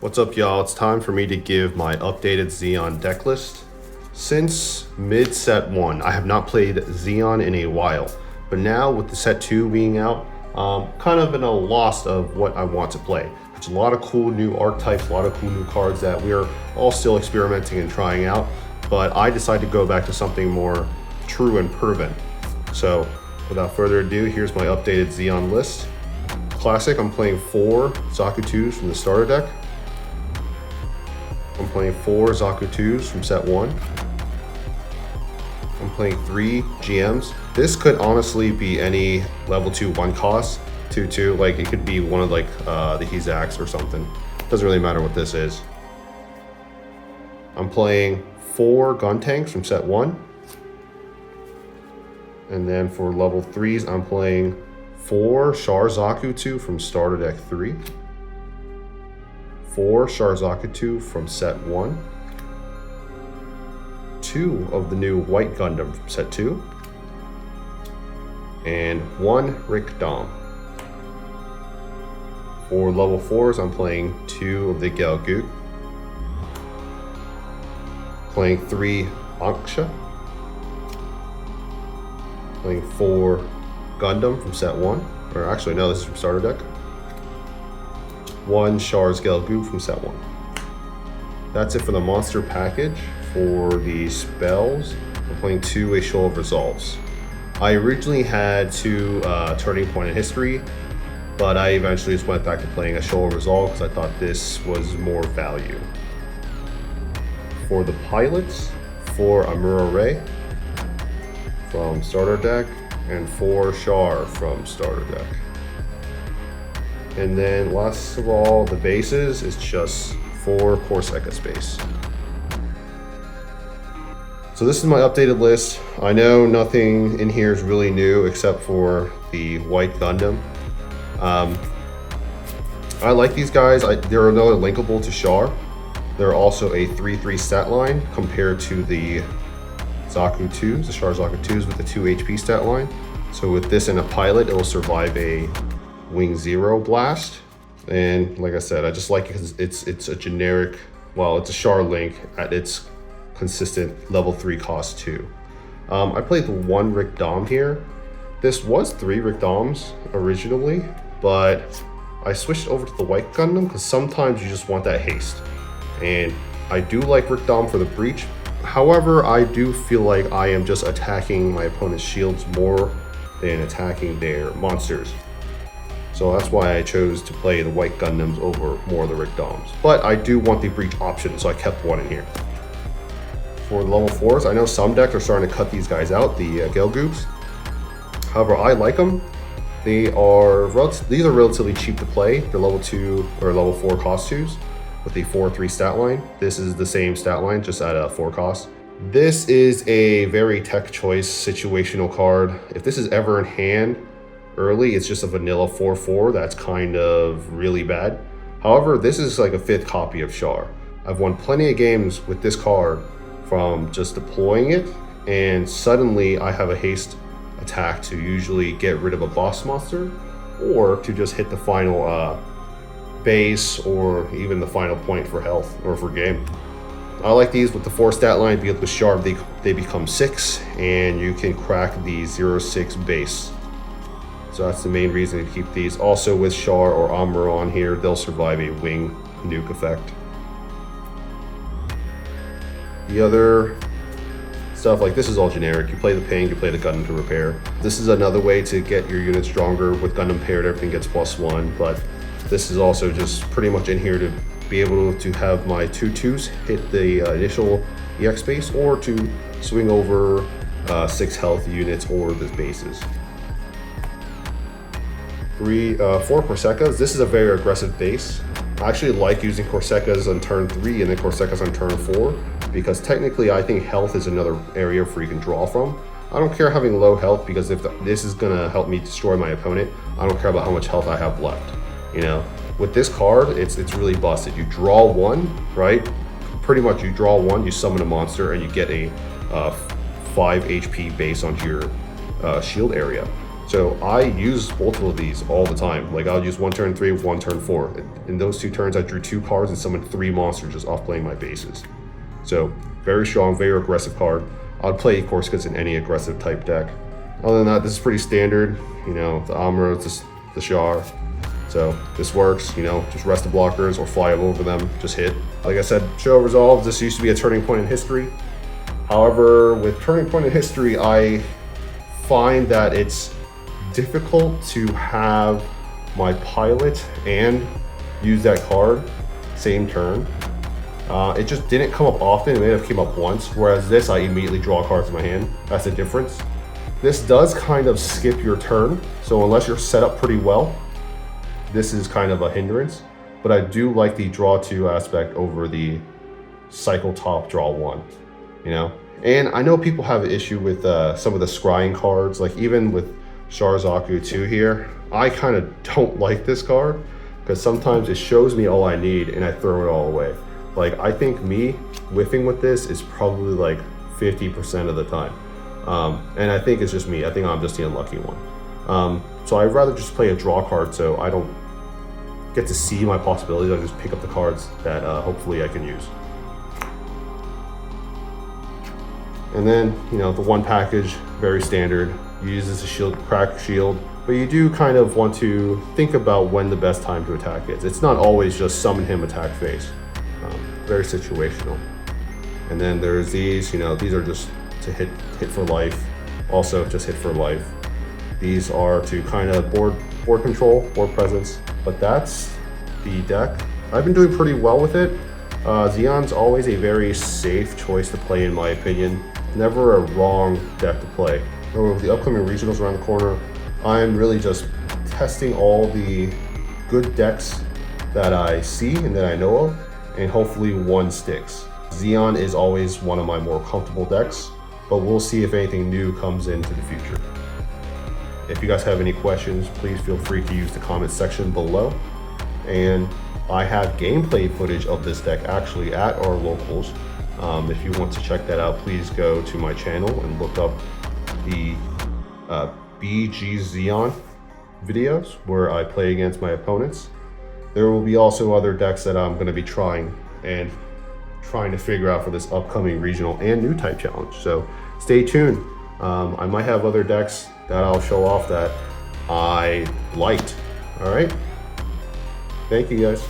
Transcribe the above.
What's up, y'all? It's time for me to give my updated Zeon deck list. Since mid set 1, I have not played Zeon in a while, but now with the set 2 being out, kind of in a loss of what I want to play. There's a lot of cool new archetypes, a lot of cool new cards that we are all still experimenting and trying out, but I decided to go back to something more true and proven. So without further ado, here's my updated Zeon list. Classic, I'm playing 4 Zaku-2s from the starter deck. I'm playing 4 Zaku-2s from set 1. I'm playing 3 GMs. This could honestly be any level 2 1 cost 2/2. Like it could be one of like the Hizax or something. Doesn't really matter what this is. I'm playing 4 gun tanks from set 1. And then for level 3s, I'm playing 4 Char Zaku-2 from starter deck 3. 4 Char Zaku-2 from set 1. 2 of the new white Gundam from set 2. And 1 Rick Dom. For level 4s, I'm playing 2 of the Gelgoot. Playing 3 Anksha. Playing 4 Gundam from set 1. Or actually, no, this is from starter deck. 1 Char's Gelgoot from set 1. That's it for the monster package. For the spells, I'm playing 2 A Show of Resolves. I originally had 2 Turning Point in History, but I eventually just went back to playing A Show of Resolve because I thought this was more value. For the pilots, 4 Amuro Ray from starter deck, and 4 Char from starter deck. And then last of all, the bases is just 4 Corsica space. So this is my updated list. I know nothing in here is really new except for the white Gundam. I like these guys. They're another linkable to Char. They're also a 3/3 stat line compared to the Zaku-2s, the Char Zaku-2s with the 2 HP stat line. So with this in a pilot, it will survive a Wing 0 blast. And like I said, I just like it because it's a generic, well, it's a Char link at its consistent level 3 cost 2. I played the 1 Rick Dom here. This was 3 Rick Doms originally, but I switched over to the white Gundam because sometimes you just want that haste. And I do like Rick Dom for the breach. However, I do feel like I am just attacking my opponent's shields more than attacking their monsters. So that's why I chose to play the white Gundams over more of the Rick Doms. But I do want the breach option, so I kept 1 in here. For the level 4s, I know some decks are starting to cut these guys out, the Gelgoots. However, I like them. These are relatively cheap to play. They're level 2 or level 4 cost 2s with the 4/3 stat line. This is the same stat line, just at a 4 cost. This is a very tech choice situational card. If this is ever in hand early, it's just a vanilla 4/4 that's kind of really bad. However, this is like a 5th copy of Char. I've won plenty of games with this card from just deploying it, and suddenly I have a haste attack to usually get rid of a boss monster, or to just hit the final base, or even the final point for health or for game. I like these with the 4 stat line because with Char they become 6, and you can crack the 0/6 base. So that's the main reason to keep these. Also with Char or Amuro on here, they'll survive a wing nuke effect. The other stuff, like this is all generic. You play the ping, you play the Gundam to repair. This is another way to get your unit stronger. With Gundam paired, everything gets +1, but this is also just pretty much in here to be able to have my 2/2s hit the initial EX base, or to swing over 6 health units or the bases. 4 Corsikas. This is a very aggressive base. I actually like using Corsikas on turn 3 and then Corsikas on turn 4, because technically I think health is another area where you can draw from. I don't care having low health, because if this is gonna help me destroy my opponent, I don't care about how much health I have left. You know, with this card, it's really busted. You draw 1, right? Pretty much you draw 1, you summon a monster, and you get a 5 HP base onto your shield area. So I use multiple of these all the time. Like I'll use one turn 3, one turn 4. In those 2 turns, I drew 2 cards and summoned 3 monsters just off playing my bases. So very strong, very aggressive card. I'd play Korskas in any aggressive type deck. Other than that, this is pretty standard. You know, the Amuro, the Char. So this works, you know, just rest the blockers or fly over them, just hit. Like I said, show resolves, this used to be a turning point in history. However, with turning point in history, I find that it's difficult to have my pilot and use that card same turn. It just didn't come up often, it may have came up once, whereas this I immediately draw cards in my hand. That's the difference. This does kind of skip your turn, so unless you're set up pretty well, this is kind of a hindrance, but I do like the draw 2 aspect over the cycle top draw 1, you know? And I know people have an issue with some of the scrying cards, like even with Char Zaku 2 here, I kind of don't like this card because sometimes it shows me all I need and I throw it all away. Like I think me whiffing with this is probably like 50% of the time. And I think it's just me, I think I'm just the unlucky one. So I'd rather just play a draw card so I don't get to see my possibilities. I just pick up the cards that hopefully I can use. And then, you know, the one package, very standard, uses a shield, crack shield, but you do kind of want to think about when the best time to attack is. It's not always just summon him, attack face. Very situational. And then there's these, you know, these are just to hit for life. Also just hit for life. These are to kind of board control, board presence, but that's the deck. I've been doing pretty well with it. Zeon's always a very safe choice to play in my opinion. Never a wrong deck to play. So with the upcoming regionals around the corner, I'm really just testing all the good decks that I see and that I know of, and hopefully one sticks. Zeon is always one of my more comfortable decks, but we'll see if anything new comes into the future. If you guys have any questions, please feel free to use the comment section below. And I have gameplay footage of this deck actually at our locals. If you want to check that out, please go to my channel and look up the BG Zeon videos where I play against my opponents. There will be also other decks that I'm going to be trying to figure out for this upcoming regional and new type challenge. So stay tuned. I might have other decks that I'll show off that I liked. All right. Thank you guys.